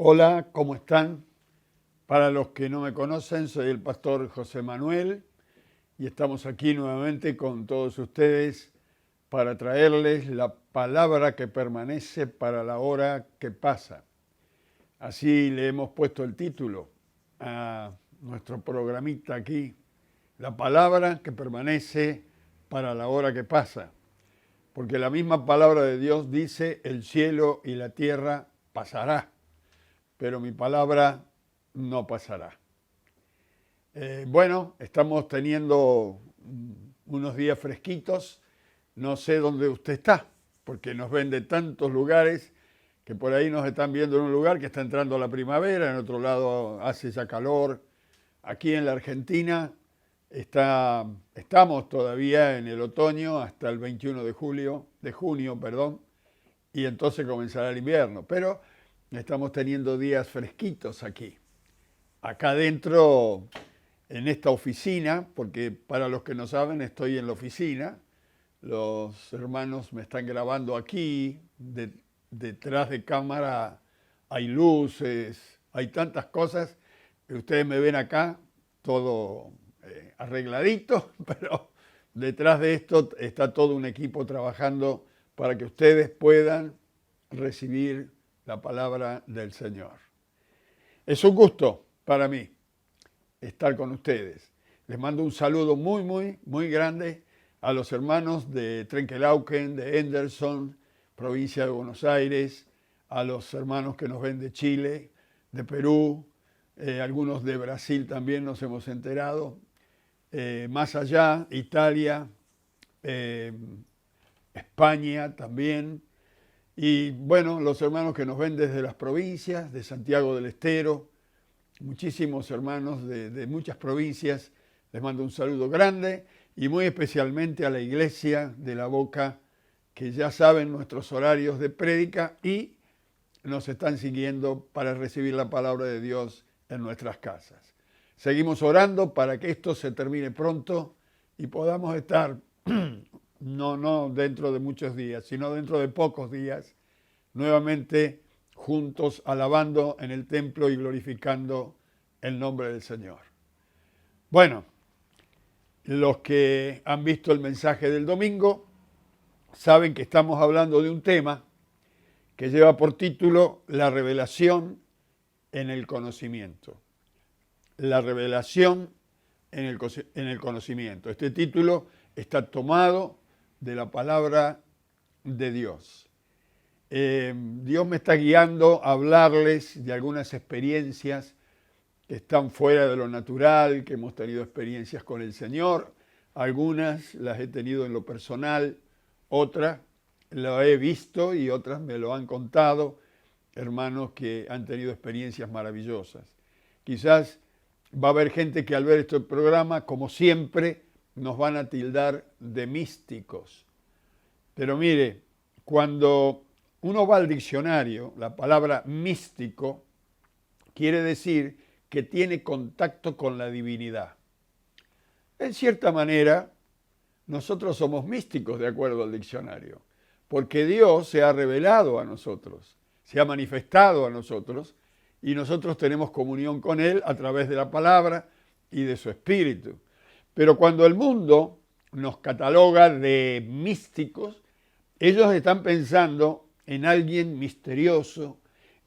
Hola, ¿cómo están? Para los que no me conocen, soy el pastor José Manuel y estamos aquí nuevamente con todos ustedes para traerles la palabra que permanece para la hora que pasa. Así le hemos puesto el título a nuestro programita aquí, la palabra que permanece para la hora que pasa. Porque la misma palabra de Dios dice, el cielo y la tierra pasará, pero mi palabra no pasará. Bueno, estamos teniendo unos días fresquitos. No sé dónde usted está, porque nos ven de tantos lugares que por ahí nos están viendo en un lugar que está entrando la primavera, en otro lado hace ya calor. Aquí en la Argentina estamos todavía en el otoño hasta el 21 de junio, y entonces comenzará el invierno. Pero estamos teniendo días fresquitos aquí. Acá adentro, en esta oficina, porque para los que no saben, estoy en la oficina. Los hermanos me están grabando aquí, detrás de cámara hay luces, hay tantas cosas. Ustedes me ven acá, todo arregladito, pero detrás de esto está todo un equipo trabajando para que ustedes puedan recibir la palabra del Señor. Es un gusto para mí estar con ustedes. Les mando un saludo muy grande a los hermanos de Trenquelauquen, de Henderson, provincia de Buenos Aires, a los hermanos que nos ven de Chile, de Perú, algunos de Brasil también nos hemos enterado, más allá, Italia, España también, y bueno, los hermanos que nos ven desde las provincias, de Santiago del Estero, muchísimos hermanos de muchas provincias, les mando un saludo grande y muy especialmente a la Iglesia de La Boca, que ya saben nuestros horarios de prédica y nos están siguiendo para recibir la palabra de Dios en nuestras casas. Seguimos orando para que esto se termine pronto y podamos estar, no dentro de muchos días, sino dentro de pocos días, nuevamente juntos alabando en el templo y glorificando el nombre del Señor. Bueno, los que han visto el mensaje del domingo saben que estamos hablando de un tema que lleva por título la revelación en el conocimiento. La revelación en el conocimiento. Este título está tomado de la palabra de Dios. Dios me está guiando a hablarles de algunas experiencias que están fuera de lo natural, que hemos tenido experiencias con el Señor. Algunas las he tenido en lo personal, otras lo he visto y otras me lo han contado hermanos que han tenido experiencias maravillosas. Quizás va a haber gente que al ver este programa, como siempre, nos van a tildar de místicos. Pero mire, cuando uno va al diccionario, la palabra místico quiere decir que tiene contacto con la divinidad. En cierta manera, nosotros somos místicos de acuerdo al diccionario, porque Dios se ha revelado a nosotros, se ha manifestado a nosotros, y nosotros tenemos comunión con Él a través de la palabra y de su espíritu. Pero cuando el mundo nos cataloga de místicos, ellos están pensando en alguien misterioso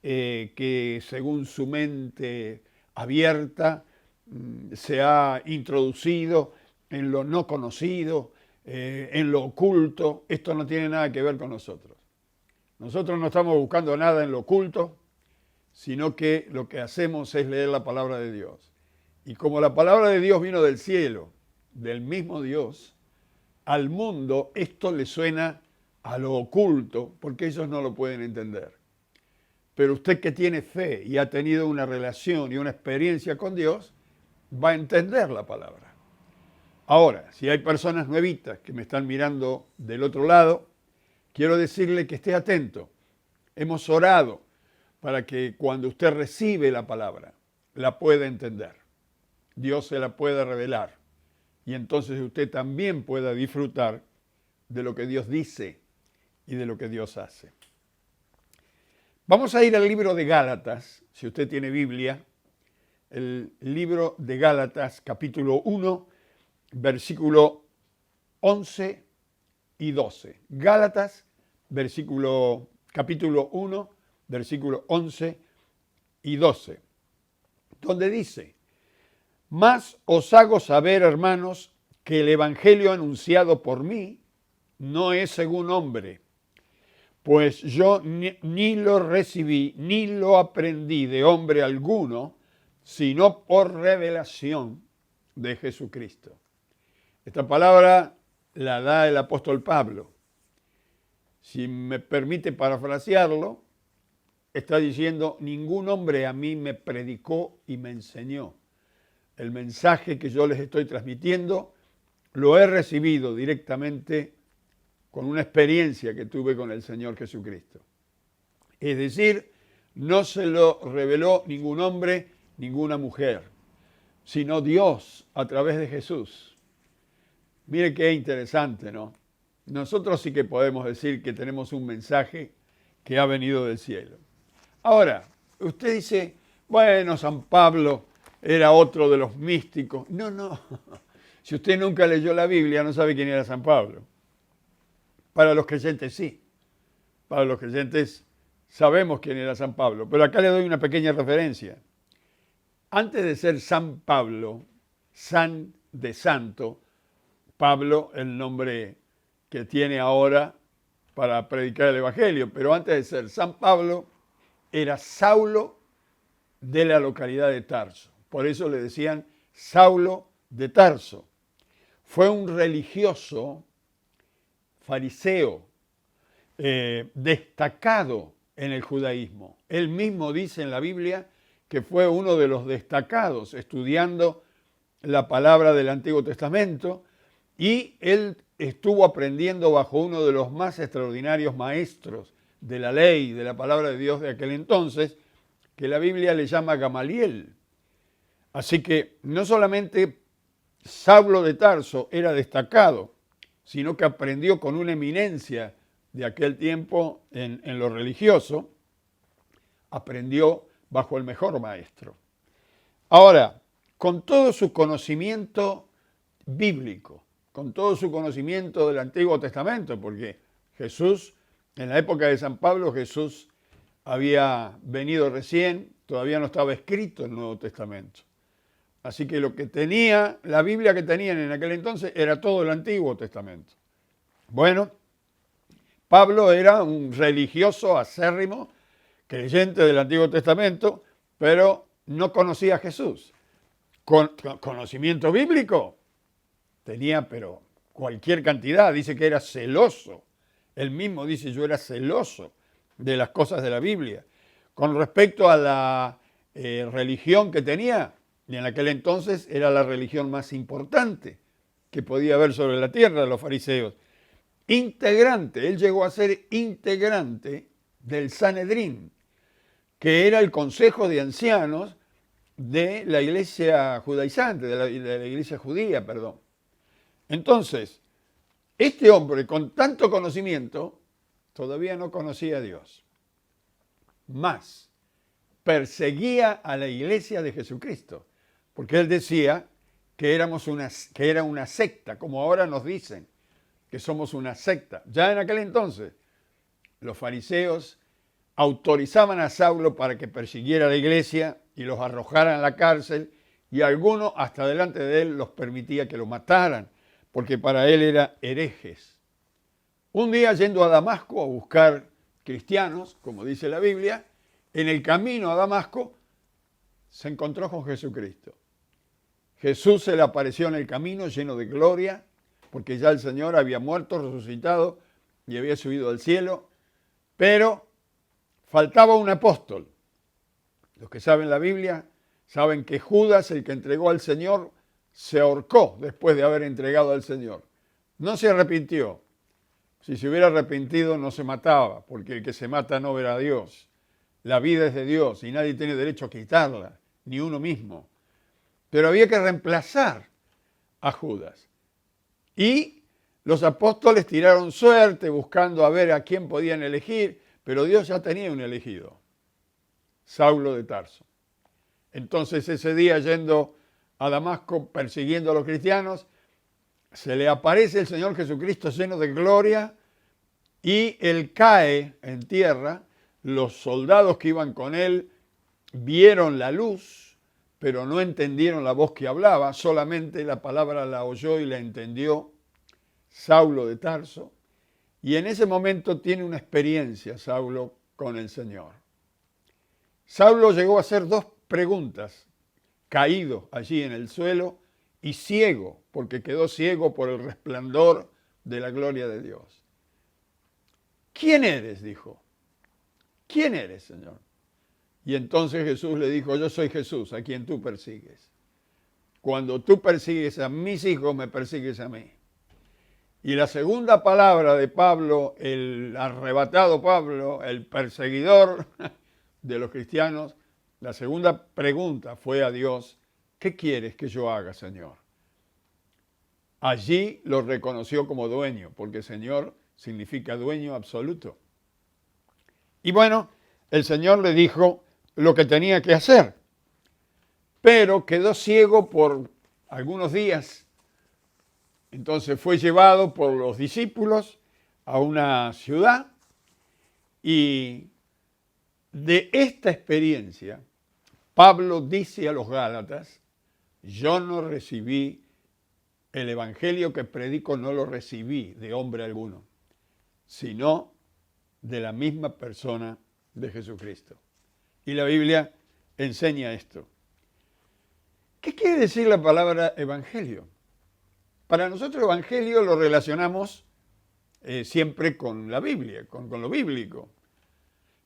que según su mente abierta se ha introducido en lo no conocido, en lo oculto. Esto no tiene nada que ver con nosotros. Nosotros no estamos buscando nada en lo oculto, sino que lo que hacemos es leer la palabra de Dios. Y como la palabra de Dios vino del cielo, del mismo Dios, al mundo esto le suena a lo oculto, porque ellos no lo pueden entender. Pero usted que tiene fe y ha tenido una relación y una experiencia con Dios, va a entender la palabra. Ahora, si hay personas nuevitas que me están mirando del otro lado, quiero decirle que esté atento. Hemos orado para que cuando usted recibe la palabra, la pueda entender. Dios se la pueda revelar. Y entonces usted también pueda disfrutar de lo que Dios dice y de lo que Dios hace. Vamos a ir al libro de Gálatas, si usted tiene Biblia, el libro de Gálatas, capítulo 1, versículo 11 y 12. Gálatas, capítulo 1, versículo 11 y 12, donde dice: Mas os hago saber, hermanos, que el evangelio anunciado por mí no es según hombre, pues yo ni lo recibí ni lo aprendí de hombre alguno, sino por revelación de Jesucristo. Esta palabra la da el apóstol Pablo. Si me permite parafrasearlo, está diciendo: ningún hombre a mí me predicó y me enseñó. El mensaje que yo les estoy transmitiendo lo he recibido directamente con una experiencia que tuve con el Señor Jesucristo. Es decir, no se lo reveló ningún hombre, ninguna mujer, sino Dios a través de Jesús. Mire qué interesante, ¿no? Nosotros sí que podemos decir que tenemos un mensaje que ha venido del cielo. Ahora, usted dice: bueno, San Pablo era otro de los místicos. No. Si usted nunca leyó la Biblia, no sabe quién era San Pablo. Para los creyentes sí. Para los creyentes sabemos quién era San Pablo. Pero acá le doy una pequeña referencia. Antes de ser San Pablo, San de Santo, Pablo, el nombre que tiene ahora para predicar el Evangelio, pero antes de ser San Pablo, era Saulo de la localidad de Tarso. Por eso le decían Saulo de Tarso. Fue un religioso fariseo destacado en el judaísmo. Él mismo dice en la Biblia que fue uno de los destacados estudiando la palabra del Antiguo Testamento, y él estuvo aprendiendo bajo uno de los más extraordinarios maestros de la ley, de la palabra de Dios de aquel entonces, que la Biblia le llama Gamaliel. Así que no solamente Saulo de Tarso era destacado, sino que aprendió con una eminencia de aquel tiempo en lo religioso, aprendió bajo el mejor maestro. Ahora, con todo su conocimiento bíblico, con todo su conocimiento del Antiguo Testamento, porque Jesús, en la época de San Pablo, Jesús había venido recién, todavía no estaba escrito el Nuevo Testamento. Así que lo que tenía, la Biblia que tenían en aquel entonces era todo el Antiguo Testamento. Bueno, Pablo era un religioso acérrimo, creyente del Antiguo Testamento, pero no conocía a Jesús. Con conocimiento bíblico tenía, pero cualquier cantidad. Dice que era celoso. Él mismo dice: yo era celoso de las cosas de la Biblia. Con respecto a la religión que tenía, y en aquel entonces era la religión más importante que podía haber sobre la tierra, los fariseos. Integrante, él llegó a ser integrante del Sanedrín, que era el consejo de ancianos de la iglesia judaizante, de la iglesia judía, perdón. Entonces, este hombre con tanto conocimiento todavía no conocía a Dios. Más, perseguía a la iglesia de Jesucristo, porque él decía que era una secta, como ahora nos dicen que somos una secta. Ya en aquel entonces, los fariseos autorizaban a Saulo para que persiguiera a la iglesia y los arrojara en la cárcel, y algunos hasta delante de él los permitía que lo mataran, porque para él eran herejes. Un día, yendo a Damasco a buscar cristianos, como dice la Biblia, en el camino a Damasco se encontró con Jesucristo. Jesús se le apareció en el camino lleno de gloria, porque ya el Señor había muerto, resucitado y había subido al cielo, pero faltaba un apóstol. Los que saben la Biblia saben que Judas, el que entregó al Señor, se ahorcó después de haber entregado al Señor. No se arrepintió. Si se hubiera arrepentido no se mataba, porque el que se mata no verá a Dios. La vida es de Dios y nadie tiene derecho a quitarla, ni uno mismo. Pero había que reemplazar a Judas. Y los apóstoles tiraron suerte buscando a ver a quién podían elegir, pero Dios ya tenía un elegido, Saulo de Tarso. Entonces ese día, yendo a Damasco persiguiendo a los cristianos, se le aparece el Señor Jesucristo lleno de gloria y él cae en tierra. Los soldados que iban con él vieron la luz, pero no entendieron la voz que hablaba, solamente la palabra la oyó y la entendió Saulo de Tarso. Y en ese momento tiene una experiencia Saulo con el Señor. Saulo llegó a hacer 2 preguntas, caído allí en el suelo y ciego, porque quedó ciego por el resplandor de la gloria de Dios. ¿Quién eres?, dijo. ¿Quién eres, Señor? Y entonces Jesús le dijo, yo soy Jesús, a quien tú persigues. Cuando tú persigues a mis hijos, me persigues a mí. Y la segunda palabra de Pablo, el arrebatado Pablo, el perseguidor de los cristianos, la segunda pregunta fue a Dios, ¿qué quieres que yo haga, Señor? Allí lo reconoció como dueño, porque Señor significa dueño absoluto. Y bueno, el Señor le dijo lo que tenía que hacer, pero quedó ciego por algunos días. Entonces fue llevado por los discípulos a una ciudad y de esta experiencia Pablo dice a los Gálatas, yo no recibí el evangelio que predico, no lo recibí de hombre alguno, sino de la misma persona de Jesucristo. Y la Biblia enseña esto. ¿Qué quiere decir la palabra evangelio? Para nosotros evangelio lo relacionamos siempre con la Biblia, con lo bíblico.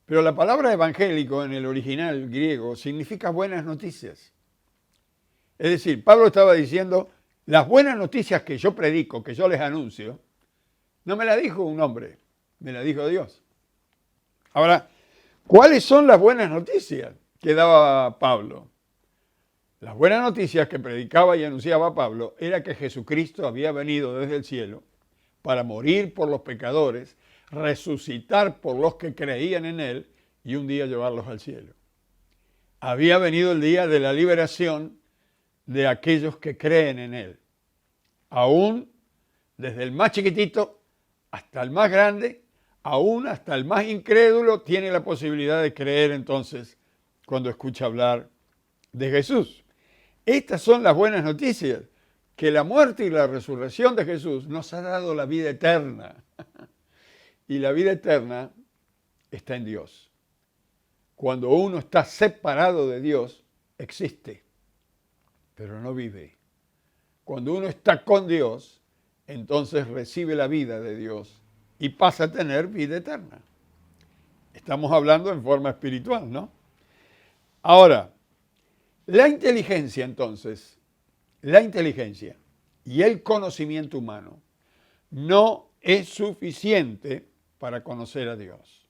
Pero la palabra evangélico en el original griego significa buenas noticias. Es decir, Pablo estaba diciendo, las buenas noticias que yo predico, que yo les anuncio, no me la dijo un hombre, me la dijo Dios. Ahora, ¿cuáles son las buenas noticias que daba Pablo? Las buenas noticias que predicaba y anunciaba Pablo era que Jesucristo había venido desde el cielo para morir por los pecadores, resucitar por los que creían en él y un día llevarlos al cielo. Había venido el día de la liberación de aquellos que creen en él. Aún desde el más chiquitito hasta el más grande, aún hasta el más incrédulo tiene la posibilidad de creer entonces cuando escucha hablar de Jesús. Estas son las buenas noticias, que la muerte y la resurrección de Jesús nos ha dado la vida eterna. Y la vida eterna está en Dios. Cuando uno está separado de Dios, existe, pero no vive. Cuando uno está con Dios, entonces recibe la vida de Dios y pasa a tener vida eterna. Estamos hablando en forma espiritual, ¿no? Ahora, la inteligencia entonces, la inteligencia y el conocimiento humano no es suficiente para conocer a Dios.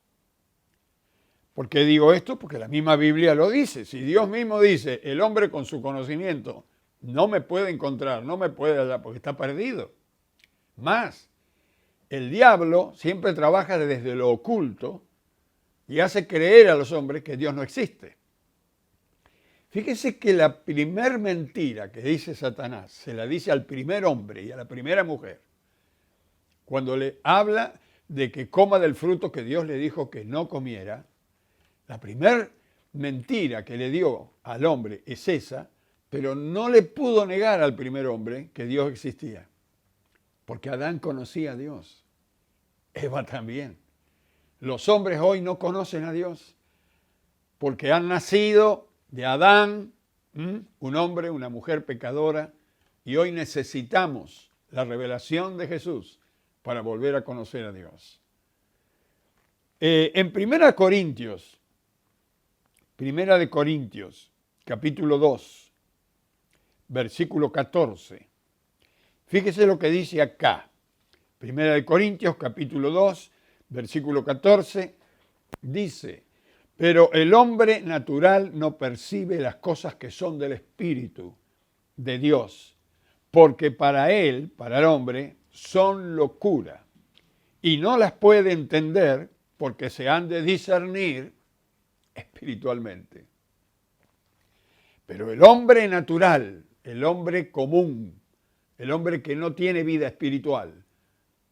¿Por qué digo esto? Porque la misma Biblia lo dice. Si Dios mismo dice, el hombre con su conocimiento no me puede encontrar, no me puede hallar porque está perdido. Más, el diablo siempre trabaja desde lo oculto y hace creer a los hombres que Dios no existe. Fíjese que la primer mentira que dice Satanás se la dice al primer hombre y a la primera mujer. Cuando le habla de que coma del fruto que Dios le dijo que no comiera, la primer mentira que le dio al hombre es esa, pero no le pudo negar al primer hombre que Dios existía. Porque Adán conocía a Dios. Eva también. Los hombres hoy no conocen a Dios porque han nacido de Adán, un hombre, una mujer pecadora, y hoy necesitamos la revelación de Jesús para volver a conocer a Dios. En Primera de Corintios, capítulo 2, versículo 14, fíjese lo que dice acá. Primera de Corintios, capítulo 2, versículo 14, dice, pero el hombre natural no percibe las cosas que son del Espíritu de Dios, porque para él, para el hombre, son locura, y no las puede entender porque se han de discernir espiritualmente. Pero el hombre natural, el hombre común, el hombre que no tiene vida espiritual,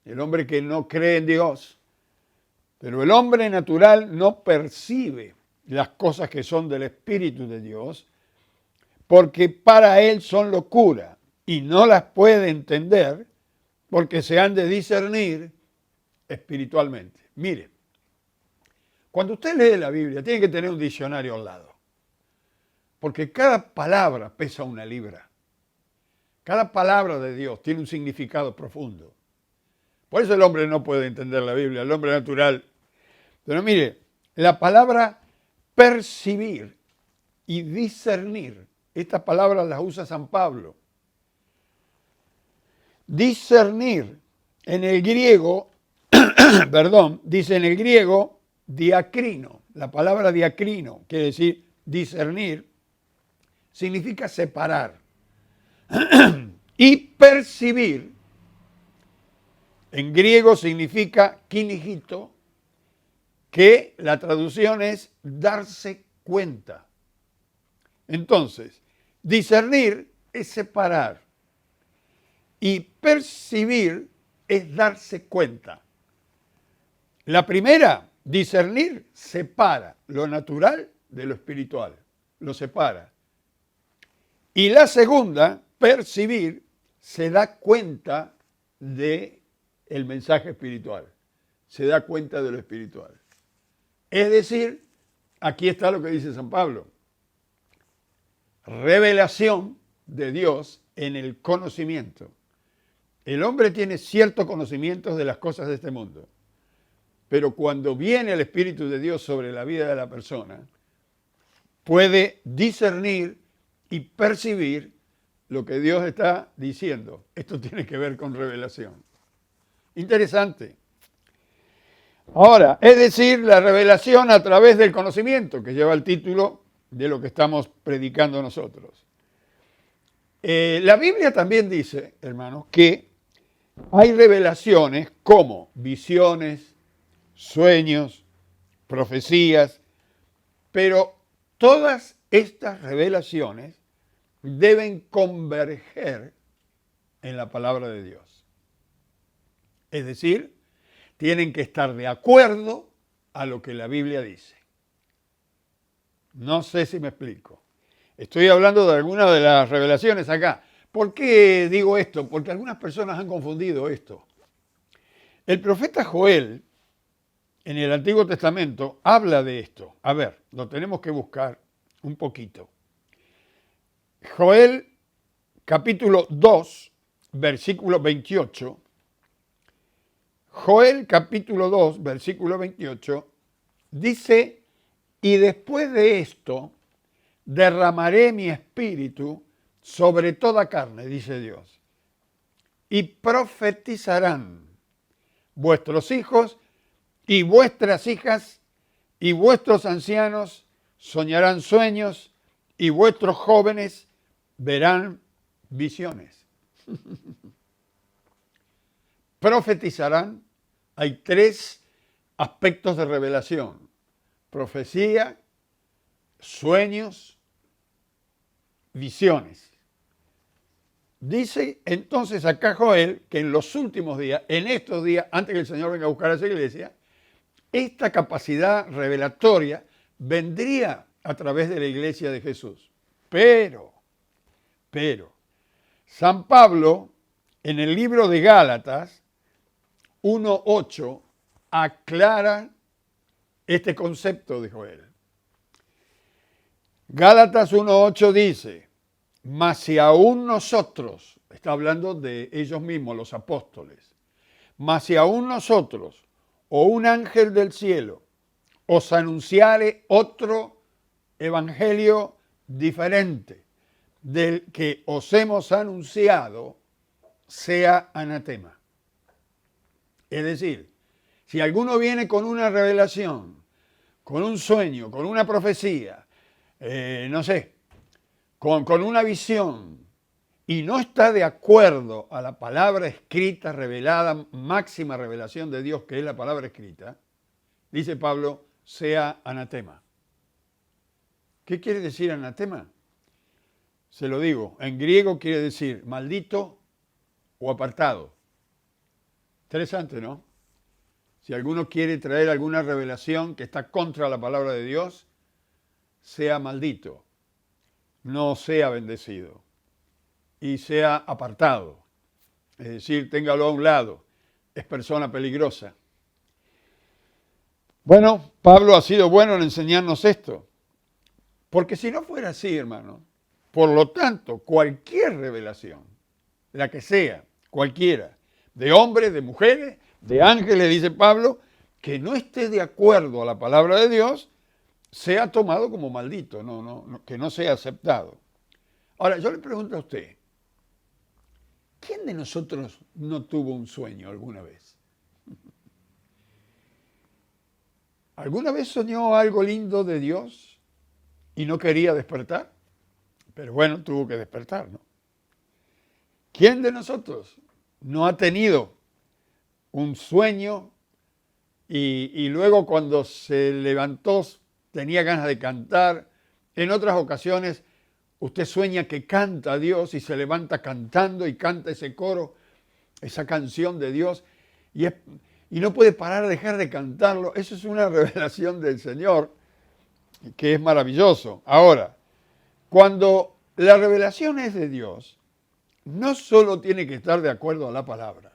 el hombre que no cree en Dios, pero el hombre natural no percibe las cosas que son del Espíritu de Dios, porque para él son locura y no las puede entender porque se han de discernir espiritualmente. Mire, cuando usted lee la Biblia, tiene que tener un diccionario al lado, porque cada palabra pesa 1 libra. Cada palabra de Dios tiene un significado profundo. Por eso el hombre no puede entender la Biblia, el hombre natural. Pero mire, la palabra percibir y discernir, estas palabras las usa San Pablo. Discernir en el griego, dice en el griego diacrino. La palabra diacrino quiere decir discernir, significa separar. Y percibir, en griego significa kinigito, que la traducción es darse cuenta. Entonces, discernir es separar y percibir es darse cuenta. La primera, discernir, separa lo natural de lo espiritual, lo separa. Y la segunda, percibir, se da cuenta de el mensaje espiritual, se da cuenta de lo espiritual. Es decir, aquí está lo que dice San Pablo, revelación de Dios en el conocimiento. El hombre tiene ciertos conocimientos de las cosas de este mundo, pero cuando viene el Espíritu de Dios sobre la vida de la persona, puede discernir y percibir lo que Dios está diciendo. Esto tiene que ver con revelación. Interesante. Ahora, es decir, la revelación a través del conocimiento, que lleva el título de lo que estamos predicando nosotros. La Biblia también dice, hermanos, que hay revelaciones como visiones, sueños, profecías, pero todas estas revelaciones deben converger en la palabra de Dios. Es decir, tienen que estar de acuerdo a lo que la Biblia dice. No sé si me explico. Estoy hablando de algunas de las revelaciones acá. ¿Por qué digo esto? Porque algunas personas han confundido esto. El profeta Joel, en el Antiguo Testamento, habla de esto. A ver, lo tenemos que buscar un poquito. Joel, capítulo 2, versículo 28. Joel, capítulo 2, versículo 28, dice, y después de esto, derramaré mi espíritu sobre toda carne, dice Dios, y profetizarán vuestros hijos y vuestras hijas y vuestros ancianos soñarán sueños y vuestros jóvenes verán visiones. Profetizarán. Hay 3 aspectos de revelación: profecía, sueños, visiones. Dice entonces acá Joel que en los últimos días, en estos días, antes que el Señor venga a buscar a esa iglesia, esta capacidad revelatoria vendría a través de la iglesia de Jesús. Pero, San Pablo, en el libro de Gálatas 1:8, aclara este concepto de Joel. Gálatas 1:8 dice, mas si aún nosotros, está hablando de ellos mismos, los apóstoles, mas si aún nosotros, o un ángel del cielo, os anunciare otro evangelio diferente del que os hemos anunciado, sea anatema. Es decir, si alguno viene con una revelación, con un sueño, con una profecía, con una visión, y no está de acuerdo a la palabra escrita, revelada, máxima revelación de Dios, que es la palabra escrita, dice Pablo, sea anatema. ¿Qué quiere decir anatema? Se lo digo, en griego quiere decir maldito o apartado. Interesante, ¿no? Si alguno quiere traer alguna revelación que está contra la palabra de Dios, sea maldito, no sea bendecido y sea apartado. Es decir, téngalo a un lado, es persona peligrosa. Bueno, Pablo ha sido bueno en enseñarnos esto, porque si no fuera así, hermano, por lo tanto, cualquier revelación, la que sea, cualquiera, de hombres, de mujeres, de ángeles, dice Pablo, que no esté de acuerdo a la palabra de Dios, sea tomado como maldito, que no sea aceptado. Ahora, yo le pregunto a usted, ¿quién de nosotros no tuvo un sueño alguna vez? ¿Alguna vez soñó algo lindo de Dios y no quería despertar? Pero bueno, tuvo que despertar, ¿no? ¿Quién de nosotros no ha tenido un sueño y luego cuando se levantó tenía ganas de cantar? En otras ocasiones usted sueña que canta a Dios y se levanta cantando y canta ese coro, esa canción de Dios y no puede parar de dejar de cantarlo. Eso es una revelación del Señor que es maravilloso. Ahora, cuando la revelación es de Dios, no solo tiene que estar de acuerdo a la palabra,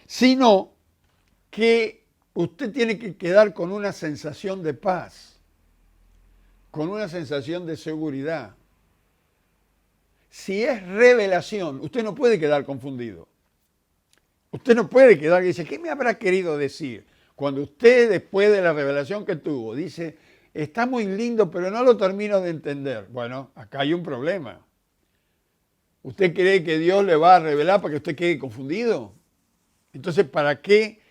sino que usted tiene que quedar con una sensación de paz, con una sensación de seguridad. Si es revelación, usted no puede quedar confundido. Usted no puede quedar y dice, ¿qué me habrá querido decir? Cuando usted, después de la revelación que tuvo, dice, está muy lindo, pero no lo termino de entender. Bueno, acá hay un problema. ¿Usted cree que Dios le va a revelar para que usted quede confundido? Entonces, ¿para qué?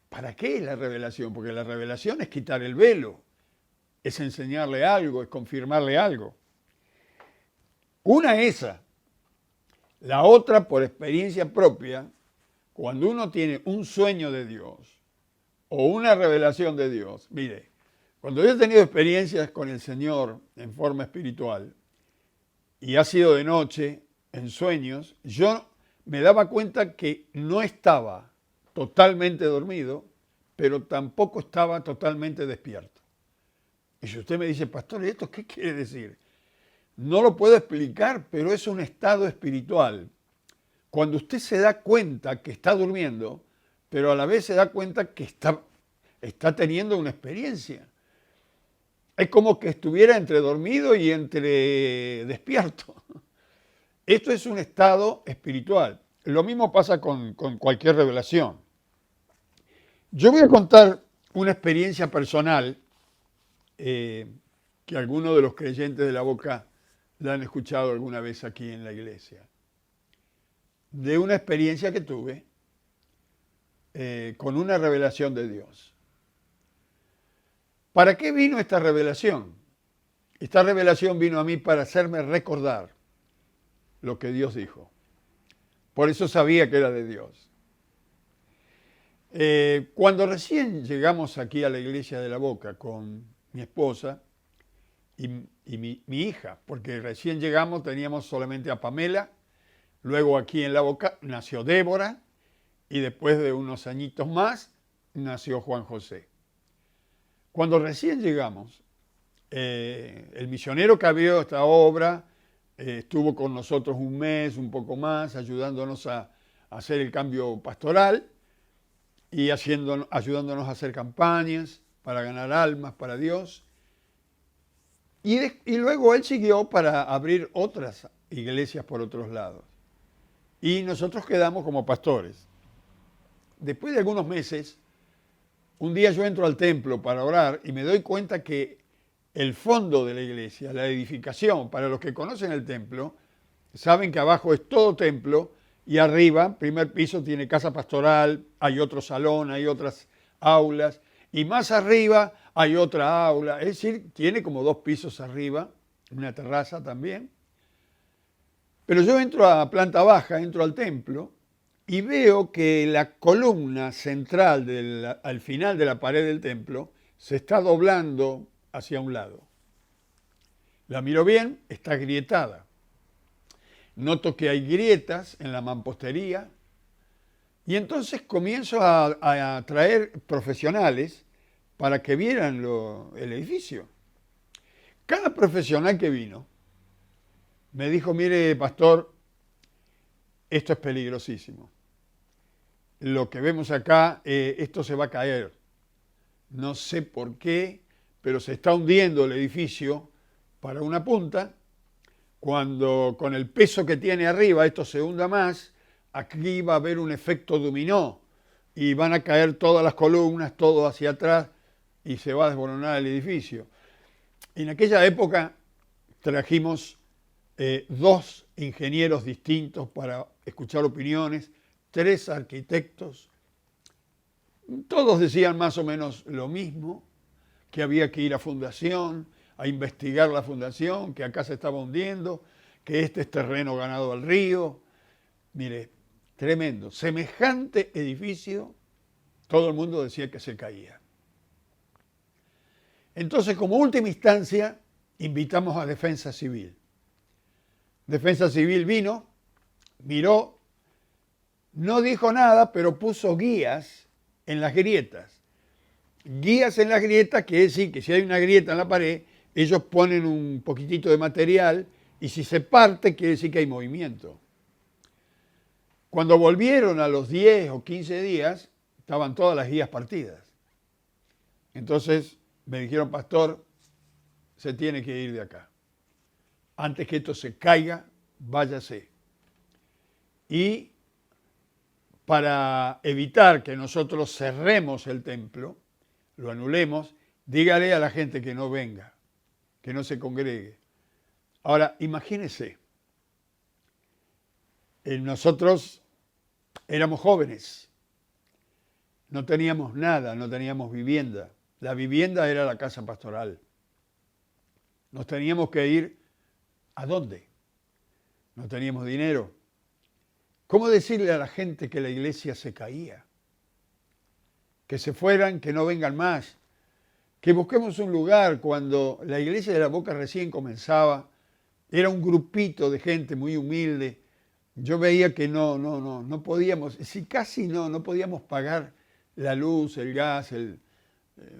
¿Para qué es la revelación? Porque la revelación es quitar el velo, es enseñarle algo, es confirmarle algo. Una esa. La otra, por experiencia propia, cuando uno tiene un sueño de Dios o una revelación de Dios, mire, cuando yo he tenido experiencias con el Señor en forma espiritual y ha sido de noche, en sueños, yo me daba cuenta que no estaba totalmente dormido, pero tampoco estaba totalmente despierto. Y si usted me dice, pastor, ¿y esto qué quiere decir? No lo puedo explicar, pero es un estado espiritual. Cuando usted se da cuenta que está durmiendo, pero a la vez se da cuenta que está teniendo una experiencia. Es como que estuviera entre dormido y entre despierto. Esto es un estado espiritual. Lo mismo pasa con cualquier revelación. Yo voy a contar una experiencia personal que algunos de los creyentes de la Boca la han escuchado alguna vez aquí en la iglesia. De una experiencia que tuve con una revelación de Dios. ¿Para qué vino esta revelación? Esta revelación vino a mí para hacerme recordar lo que Dios dijo. Por eso sabía que era de Dios. Cuando recién llegamos aquí a la iglesia de la Boca con mi esposa y mi hija, porque recién llegamos, teníamos solamente a Pamela, luego aquí en la Boca nació Débora y después de unos añitos más nació Juan José. Cuando recién llegamos, el misionero que abrió esta obra estuvo con nosotros un mes, un poco más, ayudándonos a hacer el cambio pastoral y ayudándonos a hacer campañas para ganar almas para Dios. Y luego él siguió para abrir otras iglesias por otros lados. Y nosotros quedamos como pastores. Después de algunos meses, un día yo entro al templo para orar y me doy cuenta que el fondo de la iglesia, la edificación, para los que conocen el templo, saben que abajo es todo templo y arriba, primer piso, tiene casa pastoral, hay otro salón, hay otras aulas y más arriba hay otra aula, es decir, tiene como 2 pisos arriba, una terraza también. Pero yo entro a planta baja, entro al templo y veo que la columna central al final de la pared del templo se está doblando hacia un lado. La miro bien, está agrietada. Noto que hay grietas en la mampostería y entonces comienzo a traer profesionales para que vieran el edificio. Cada profesional que vino me dijo, mire, pastor, esto es peligrosísimo. Lo que vemos acá, esto se va a caer. No sé por qué, pero se está hundiendo el edificio para una punta. Cuando con el peso que tiene arriba esto se hunda más, aquí va a haber un efecto dominó y van a caer todas las columnas, todo hacia atrás y se va a desmoronar el edificio. En aquella época trajimos 2 ingenieros distintos para escuchar opiniones, 3 arquitectos. Todos decían más o menos lo mismo, que había que ir a fundación, a investigar la fundación, que acá se estaba hundiendo, que este es terreno ganado al río. Mire, tremendo. Semejante edificio, todo el mundo decía que se caía. Entonces, como última instancia, invitamos a Defensa Civil. Defensa Civil vino, miró, no dijo nada, pero puso guías en las grietas. Guías en las grietas quiere decir que si hay una grieta en la pared, ellos ponen un poquitito de material y si se parte quiere decir que hay movimiento. Cuando volvieron a los 10 o 15 días, estaban todas las guías partidas. Entonces me dijeron, pastor, se tiene que ir de acá. Antes que esto se caiga, váyase. Y para evitar que nosotros cerremos el templo, lo anulemos, dígale a la gente que no venga, que no se congregue. Ahora, imagínense, nosotros éramos jóvenes, no teníamos nada, no teníamos vivienda. La vivienda era la casa pastoral. Nos teníamos que ir, ¿a dónde? No teníamos dinero. ¿Cómo decirle a la gente que la iglesia se caía? Que se fueran, que no vengan más, que busquemos un lugar. Cuando la iglesia de la Boca recién comenzaba, era un grupito de gente muy humilde. Yo veía que no podíamos, si casi no podíamos pagar la luz, el gas,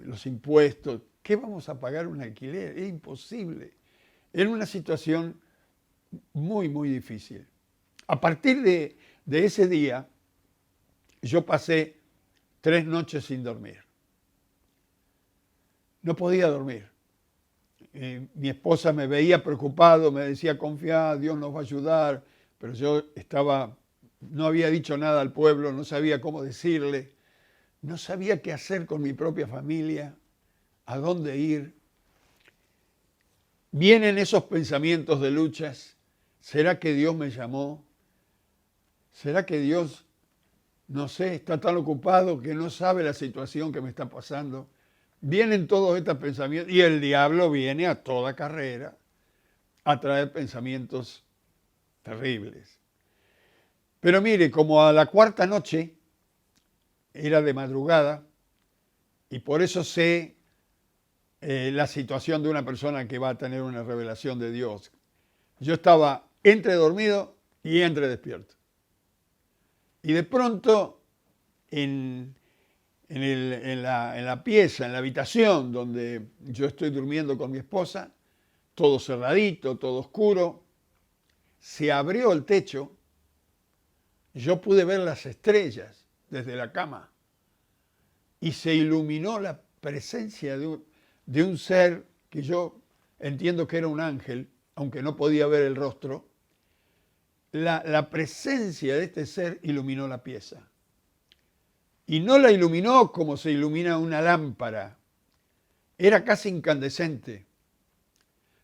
los impuestos. ¿Qué vamos a pagar un alquiler? Es imposible. Era una situación muy, muy difícil. A partir de ese día, yo pasé 3 noches sin dormir. No podía dormir. Mi esposa me veía preocupado, me decía, confía, Dios nos va a ayudar, pero yo no había dicho nada al pueblo, no sabía cómo decirle, no sabía qué hacer con mi propia familia, a dónde ir. Vienen esos pensamientos de luchas. ¿Será que Dios me llamó? ¿Será que Dios, no sé, está tan ocupado que no sabe la situación que me está pasando? Vienen todos estos pensamientos y el diablo viene a toda carrera a traer pensamientos terribles. Pero mire, como a la 4ª noche, era de madrugada, y por eso sé la situación de una persona que va a tener una revelación de Dios. Yo estaba entre dormido y entre despierto. Y de pronto, en la pieza, en la habitación donde yo estoy durmiendo con mi esposa, todo cerradito, todo oscuro, se abrió el techo, yo pude ver las estrellas desde la cama y se iluminó la presencia de un ser que yo entiendo que era un ángel, aunque no podía ver el rostro. La presencia de este ser iluminó la pieza. Y no la iluminó como se ilumina una lámpara. Era casi incandescente.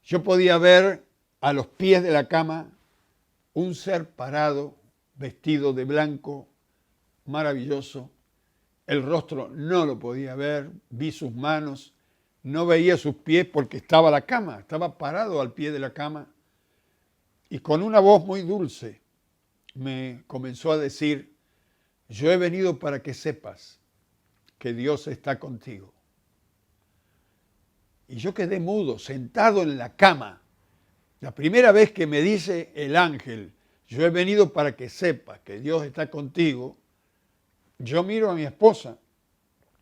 Yo podía ver a los pies de la cama un ser parado, vestido de blanco, maravilloso. El rostro no lo podía ver, vi sus manos, no veía sus pies porque estaba la cama, estaba parado al pie de la cama. Y con una voz muy dulce me comenzó a decir, yo he venido para que sepas que Dios está contigo. Y yo quedé mudo, sentado en la cama. La primera vez que me dice el ángel, yo he venido para que sepas que Dios está contigo, yo miro a mi esposa.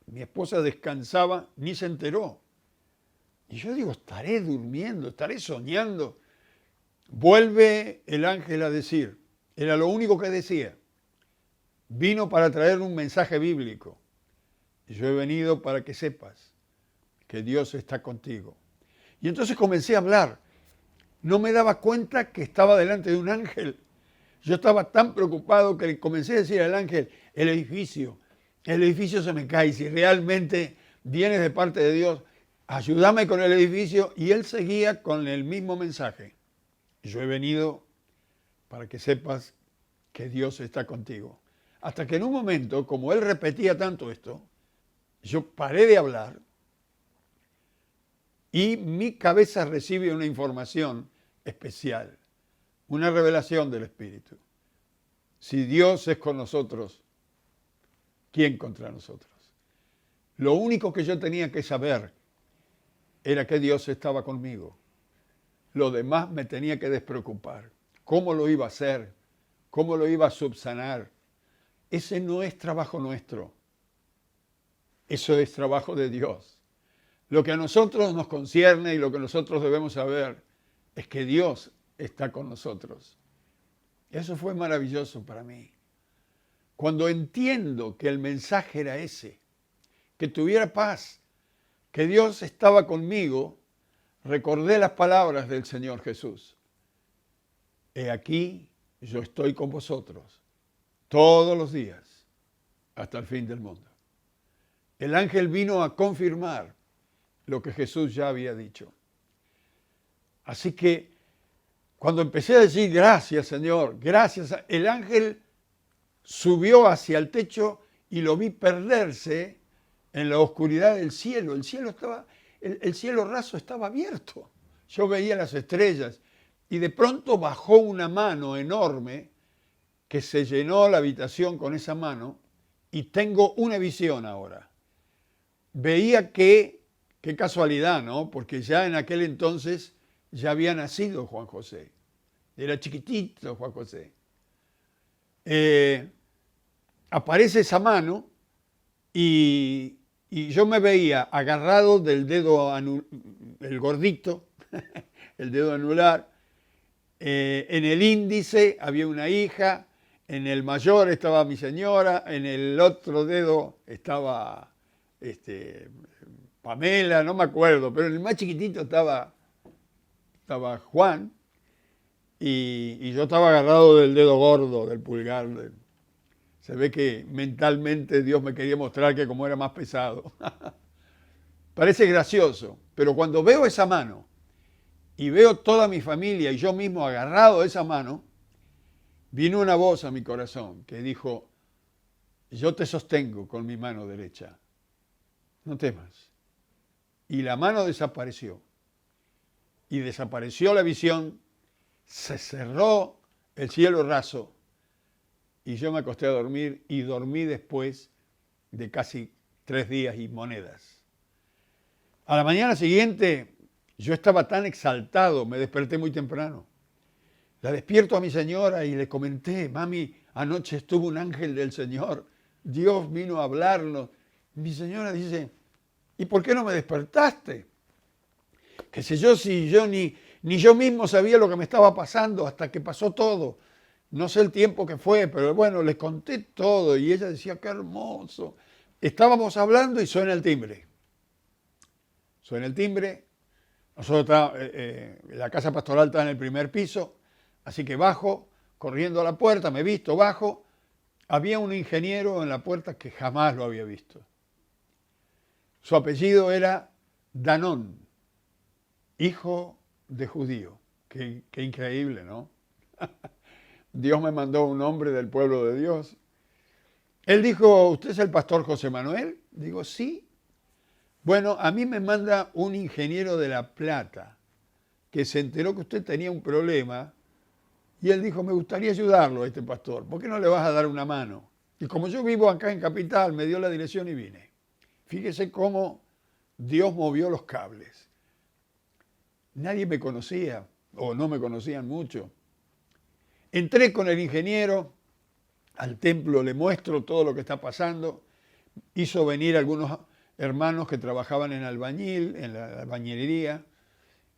Mi esposa descansaba, ni se enteró. Y yo digo, estaré durmiendo, estaré soñando. Vuelve el ángel a decir, era lo único que decía, vino para traer un mensaje bíblico. Yo he venido para que sepas que Dios está contigo. Y entonces comencé a hablar. No me daba cuenta que estaba delante de un ángel. Yo estaba tan preocupado que comencé a decir al ángel, el edificio se me cae. Si realmente vienes de parte de Dios, ayúdame con el edificio. Y él seguía con el mismo mensaje. Yo he venido para que sepas que Dios está contigo. Hasta que en un momento, como él repetía tanto esto, yo paré de hablar y mi cabeza recibe una información especial, una revelación del Espíritu. Si Dios es con nosotros, ¿quién contra nosotros? Lo único que yo tenía que saber era que Dios estaba conmigo. Lo demás me tenía que despreocupar. ¿Cómo lo iba a hacer? ¿Cómo lo iba a subsanar? Ese no es trabajo nuestro. Eso es trabajo de Dios. Lo que a nosotros nos concierne y lo que nosotros debemos saber es que Dios está con nosotros. Eso fue maravilloso para mí. Cuando entiendo que el mensaje era ese, que tuviera paz, que Dios estaba conmigo, recordé las palabras del Señor Jesús. He aquí, yo estoy con vosotros todos los días hasta el fin del mundo. El ángel vino a confirmar lo que Jesús ya había dicho. Así que cuando empecé a decir gracias, Señor, gracias, el ángel subió hacia el techo y lo vi perderse en la oscuridad del cielo. El cielo raso estaba abierto. Yo veía las estrellas y de pronto bajó una mano enorme que se llenó la habitación con esa mano y tengo una visión ahora. Veía qué casualidad, ¿no? Porque ya en aquel entonces ya había nacido Juan José. Era chiquitito Juan José. Aparece esa mano y yo me veía agarrado del dedo, el gordito, el dedo anular. En el índice había una hija, en el mayor estaba mi señora, en el otro dedo estaba Pamela, no me acuerdo, pero en el más chiquitito estaba Juan y yo estaba agarrado del dedo gordo, del pulgar. Se ve que mentalmente Dios me quería mostrar que como era más pesado. Parece gracioso, pero cuando veo esa mano y veo toda mi familia y yo mismo agarrado de esa mano, vino una voz a mi corazón que dijo, yo te sostengo con mi mano derecha, no temas. Y la mano desapareció. Y desapareció la visión, se cerró el cielo raso y yo me acosté a dormir y dormí después de casi 3 días y monedas. A la mañana siguiente yo estaba tan exaltado, me desperté muy temprano. La despierto a mi señora y le comenté, mami, anoche estuvo un ángel del Señor, Dios vino a hablarnos. Mi señora dice, ¿y por qué no me despertaste? Qué sé yo, si yo ni yo mismo sabía lo que me estaba pasando hasta que pasó todo. No sé el tiempo que fue, pero bueno, le conté todo y ella decía, qué hermoso. Estábamos hablando y suena el timbre. Suena el timbre. Nosotros la casa pastoral está en el primer piso, así que bajo, corriendo a la puerta, me visto, bajo. Había un ingeniero en la puerta que jamás lo había visto. Su apellido era Danón, hijo de judío. Qué increíble, ¿no? Dios me mandó un hombre del pueblo de Dios. Él dijo, ¿usted es el pastor José Manuel? Digo, sí. Bueno, a mí me manda un ingeniero de La Plata que se enteró que usted tenía un problema y él dijo, me gustaría ayudarlo a este pastor. ¿Por qué no le vas a dar una mano? Y como yo vivo acá en Capital, me dio la dirección y vine. Fíjese cómo Dios movió los cables. Nadie me conocía, o no me conocían mucho. Entré con el ingeniero al templo, le muestro todo lo que está pasando. Hizo venir algunos hermanos que trabajaban en albañil, en la albañilería.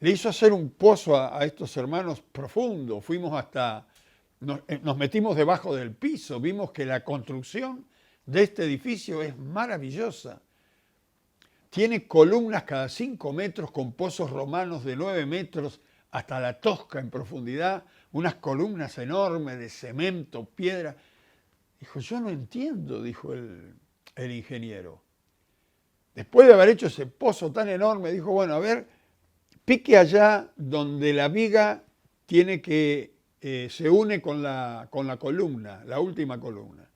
Le hizo hacer un pozo a estos hermanos profundo. Fuimos hasta, nos metimos debajo del piso. Vimos que la construcción de este edificio es maravillosa. Tiene columnas cada 5 metros con pozos romanos de 9 metros hasta la tosca en profundidad. Unas columnas enormes de cemento, piedra. Dijo, yo no entiendo, dijo el ingeniero. Después de haber hecho ese pozo tan enorme, dijo, bueno, a ver, pique allá donde la viga tiene que, se une con la columna, la última columna.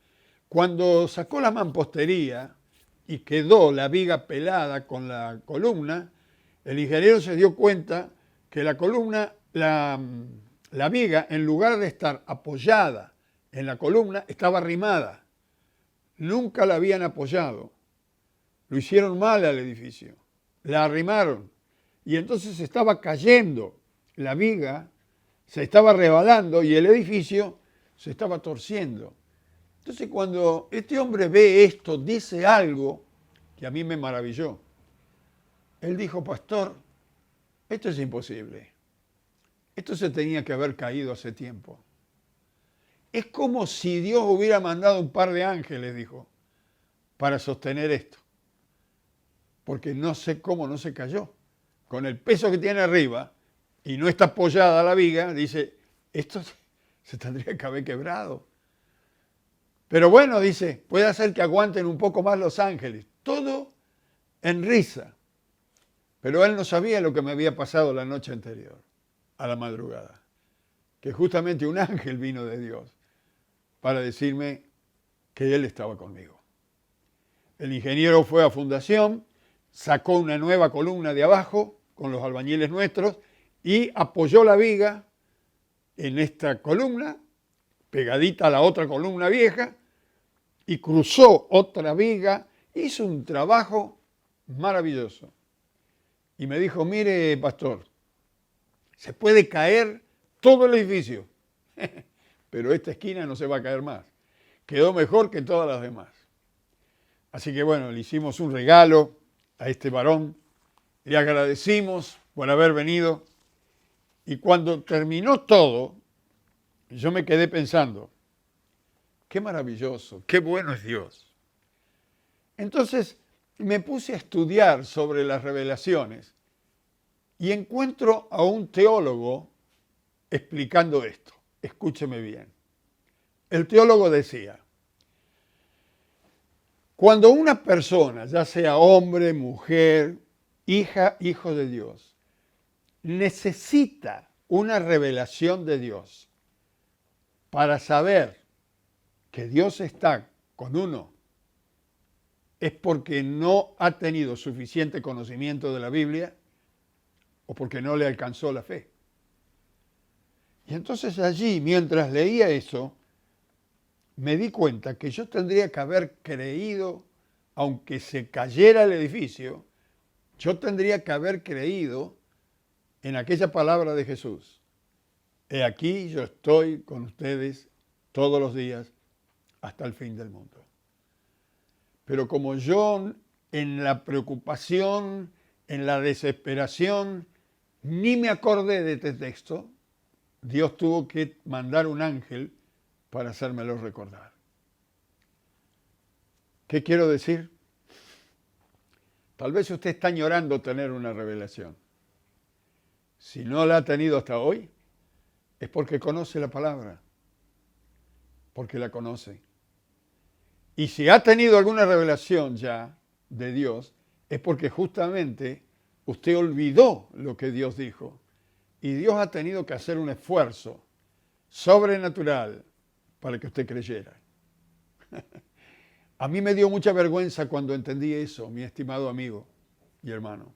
Cuando sacó la mampostería y quedó la viga pelada con la columna, el ingeniero se dio cuenta que la columna, la viga, en lugar de estar apoyada en la columna, estaba arrimada. Nunca la habían apoyado. Lo hicieron mal al edificio. La arrimaron. Y entonces estaba cayendo la viga, se estaba rebalando y el edificio se estaba torciendo. Entonces cuando este hombre ve esto, dice algo que a mí me maravilló. Él dijo, pastor, esto es imposible. Esto se tenía que haber caído hace tiempo. Es como si Dios hubiera mandado un par de ángeles, dijo, para sostener esto. Porque no sé cómo no se cayó. Con el peso que tiene arriba y no está apoyada la viga, dice, esto se tendría que haber quebrado. Pero bueno, dice, puede hacer que aguanten un poco más los ángeles. Todo en risa. Pero él no sabía lo que me había pasado la noche anterior, a la madrugada. Que justamente un ángel vino de Dios para decirme que él estaba conmigo. El ingeniero fue a fundación, sacó una nueva columna de abajo con los albañiles nuestros y apoyó la viga en esta columna, pegadita a la otra columna vieja, y cruzó otra viga, hizo un trabajo maravilloso. Y me dijo, mire, pastor, se puede caer todo el edificio, pero esta esquina no se va a caer más. Quedó mejor que todas las demás. Así que bueno, le hicimos un regalo a este varón, le agradecimos por haber venido, y cuando terminó todo, yo me quedé pensando, qué maravilloso, qué bueno es Dios. Entonces me puse a estudiar sobre las revelaciones y encuentro a un teólogo explicando esto. Escúcheme bien. El teólogo decía, cuando una persona, ya sea hombre, mujer, hija, hijo de Dios, necesita una revelación de Dios para saber que Dios está con uno, es porque no ha tenido suficiente conocimiento de la Biblia o porque no le alcanzó la fe. Y entonces allí, mientras leía eso, me di cuenta que yo tendría que haber creído, aunque se cayera el edificio, yo tendría que haber creído en aquella palabra de Jesús. He aquí yo estoy con ustedes todos los días hasta el fin del mundo. Pero como yo en la preocupación, en la desesperación, ni me acordé de este texto, Dios tuvo que mandar un ángel para hacérmelo recordar. ¿Qué quiero decir? Tal vez usted está añorando tener una revelación. Si no la ha tenido hasta hoy, es porque conoce la palabra, porque la conoce. Y si ha tenido alguna revelación ya de Dios, es porque justamente usted olvidó lo que Dios dijo. Y Dios ha tenido que hacer un esfuerzo sobrenatural para que usted creyera. A mí me dio mucha vergüenza cuando entendí eso, mi estimado amigo y hermano.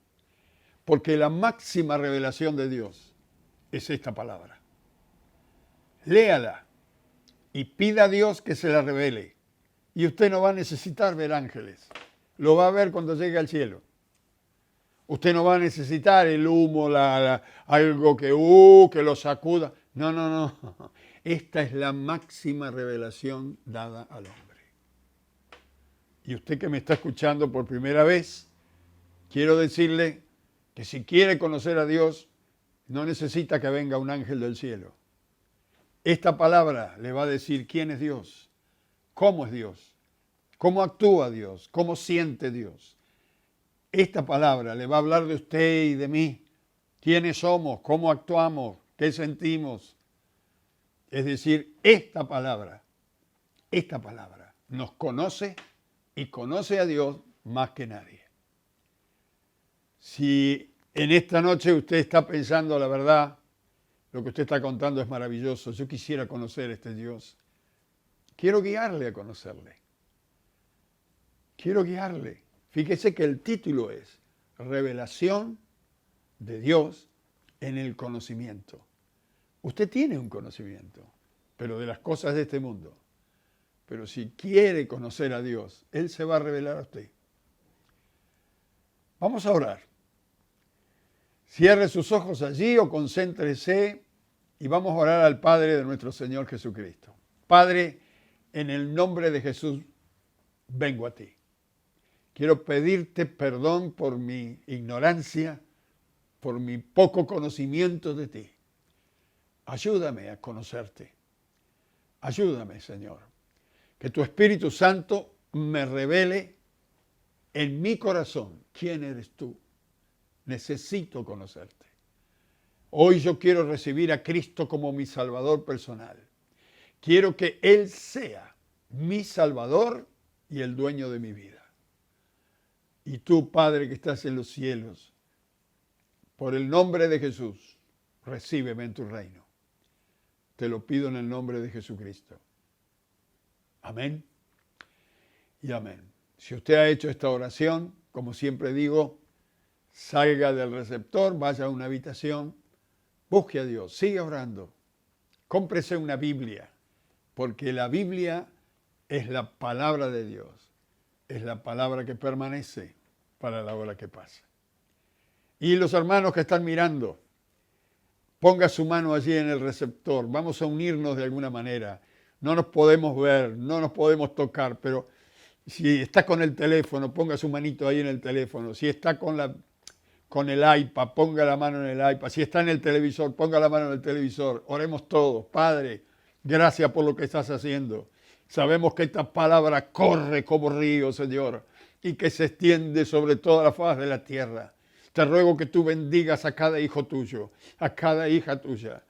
Porque la máxima revelación de Dios es esta palabra. Léala y pida a Dios que se la revele. y usted no va a necesitar ver ángeles. Lo va a ver cuando llegue al cielo. Usted no va a necesitar el humo, algo que lo sacuda. No, no, no. Esta es la máxima revelación dada al hombre. Y usted que me está escuchando por primera vez, quiero decirle que si quiere conocer a Dios, no necesita que venga un ángel del cielo. Esta palabra le va a decir quién es Dios, cómo es Dios, cómo actúa Dios, cómo siente Dios. Esta palabra le va a hablar de usted y de mí, quiénes somos, cómo actuamos, qué sentimos. Es decir, esta palabra nos conoce y conoce a Dios más que nadie. Si en esta noche usted está pensando la verdad, lo que usted está contando es maravilloso, yo quisiera conocer a este Dios, quiero guiarle a conocerle. Quiero guiarle. Fíjese que el título es Revelación de Dios en el conocimiento. Usted tiene un conocimiento, pero de las cosas de este mundo. Pero si quiere conocer a Dios, Él se va a revelar a usted. Vamos a orar. Cierre sus ojos allí o concéntrese y vamos a orar al Padre de nuestro Señor Jesucristo. Padre, en el nombre de Jesús, vengo a ti. Quiero pedirte perdón por mi ignorancia, por mi poco conocimiento de ti. Ayúdame a conocerte. Ayúdame, Señor. Que tu Espíritu Santo me revele en mi corazón quién eres tú. Necesito conocerte. Hoy yo quiero recibir a Cristo como mi Salvador personal. Quiero que Él sea mi Salvador y el dueño de mi vida. Y tú, Padre que estás en los cielos, por el nombre de Jesús, recíbeme en tu reino. Te lo pido en el nombre de Jesucristo. Amén y amén. Si usted ha hecho esta oración, como siempre digo, salga del receptor, vaya a una habitación, busque a Dios, siga orando, cómprese una Biblia, porque la Biblia es la palabra de Dios, es la palabra que permanece para la hora que pasa. Y los hermanos que están mirando, ponga su mano allí en el receptor, vamos a unirnos de alguna manera. No nos podemos ver, no nos podemos tocar, pero si está con el teléfono, ponga su manito ahí en el teléfono. Si está con el iPad, ponga la mano en el iPad. Si está en el televisor, ponga la mano en el televisor. Oremos todos. Padre, gracias por lo que estás haciendo. Sabemos que esta palabra corre como río, Señor, y que se extiende sobre toda la faz de la tierra. Te ruego que tú bendigas a cada hijo tuyo, a cada hija tuya,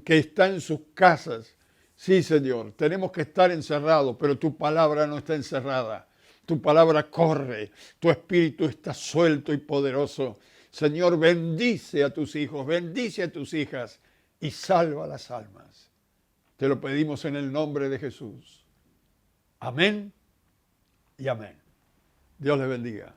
que está en sus casas. Sí, Señor, tenemos que estar encerrados, pero tu palabra no está encerrada. Tu palabra corre, tu espíritu está suelto y poderoso. Señor, bendice a tus hijos, bendice a tus hijas y salva las almas. Te lo pedimos en el nombre de Jesús. Amén y amén. Dios les bendiga.